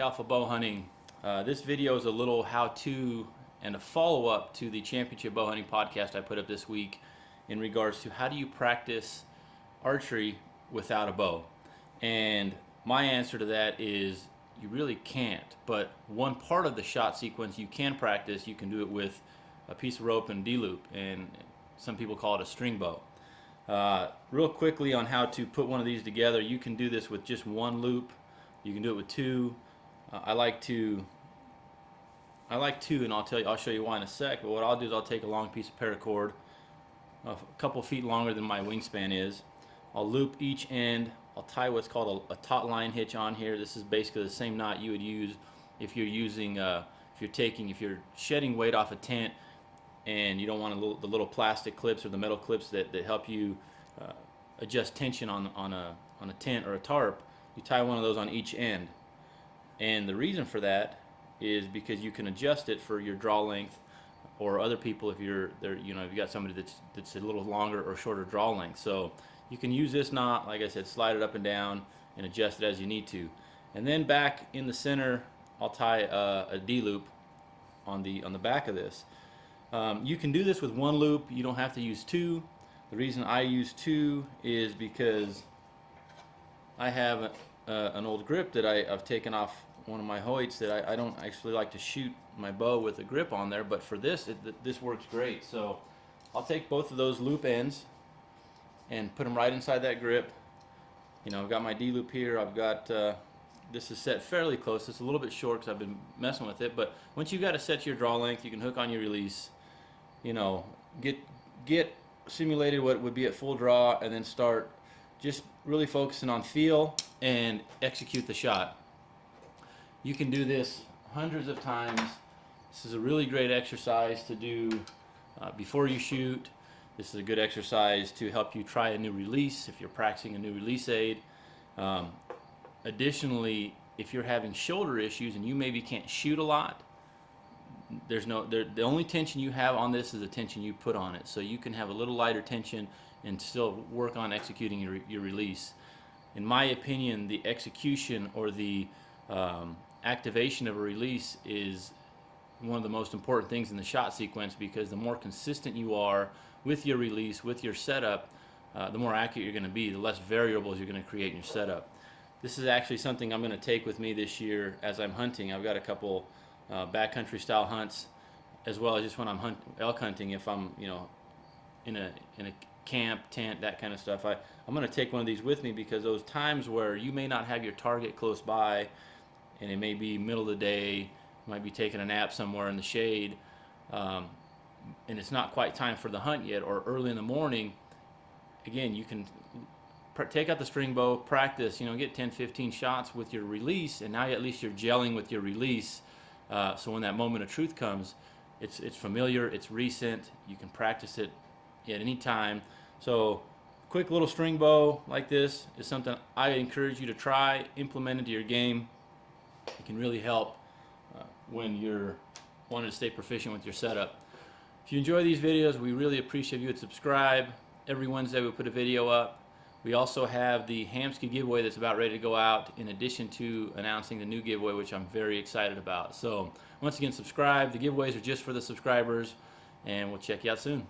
Alpha Bow Hunting. This video is a little how-to and a follow-up to the Championship Bow Hunting podcast I put up this week in regards to how do you practice archery without a bow. And my answer to that is you really can't, but one part of the shot sequence you can practice. You can do it with a piece of rope and D-loop, and some people call it a string bow. Real quickly on how to put one of these together, you can do this with just one loop. You can do it with two. I like two, and I'll show you why in a sec. But what I'll do is I'll take a long piece of paracord, a couple feet longer than my wingspan is. I'll loop each end. I'll tie what's called a taut line hitch on here. This is basically the same knot you would use if you're using, if you're shedding weight off a tent, and you don't want the little plastic clips or the metal clips that help you adjust tension on a tent or a tarp. You tie one of those on each end, and the reason for that is because you can adjust it for your draw length, or other people if you've got somebody that's a little longer or shorter draw length. So you can use this knot, like I said, slide it up and down and adjust it as you need to. And then back in the center, I'll tie a D-loop on the back of this. You can do this with one loop. You don't have to use two. The reason I use two is because I have an old grip that I've taken off one of my Hoyts that I don't actually like to shoot my bow with a grip on there, but for this, this works great. So I'll take both of those loop ends and put them right inside that grip. I've got my D-loop here. I've got this is set fairly close. It's a little bit short because I've been messing with it, but once you've got it set to your draw length, you can hook on your release. Get simulated what would be at full draw, and then start just really focusing on feel and execute the shot. You can do this hundreds of times. This is a really great exercise to do before you shoot. This is a good exercise to help you try a new release if you're practicing a new release aid. Additionally, if you're having shoulder issues and you maybe can't shoot a lot, the only tension you have on this is the tension you put on it. So you can have a little lighter tension and still work on executing your release. In my opinion, the execution or the activation of a release is one of the most important things in the shot sequence, because the more consistent you are with your release, with your setup, the more accurate you're going to be, the less variables you're going to create in your setup. This is actually something I'm going to take with me this year as I'm hunting. I've got a couple backcountry style hunts, as well as just when I'm elk hunting. If I'm in a camp, tent, that kind of stuff, I'm going to take one of these with me, because those times where you may not have your target close by, and it may be middle of the day, you might be taking a nap somewhere in the shade, and it's not quite time for the hunt yet, or early in the morning, again, you can take out the string bow, practice, get 10-15 shots with your release, and now at least you're gelling with your release. So when that moment of truth comes, it's familiar, it's recent, you can practice it at any time. So quick little string bow like this is something I encourage you to try, implement into your game. It can really help when you're wanting to stay proficient with your setup. If you enjoy these videos, we really appreciate if you would subscribe. Every Wednesday we put a video up. We also have the Hamsky giveaway that's about ready to go out, in addition to announcing the new giveaway, which I'm very excited about. So once again, subscribe. The giveaways are just for the subscribers, and we'll check you out soon.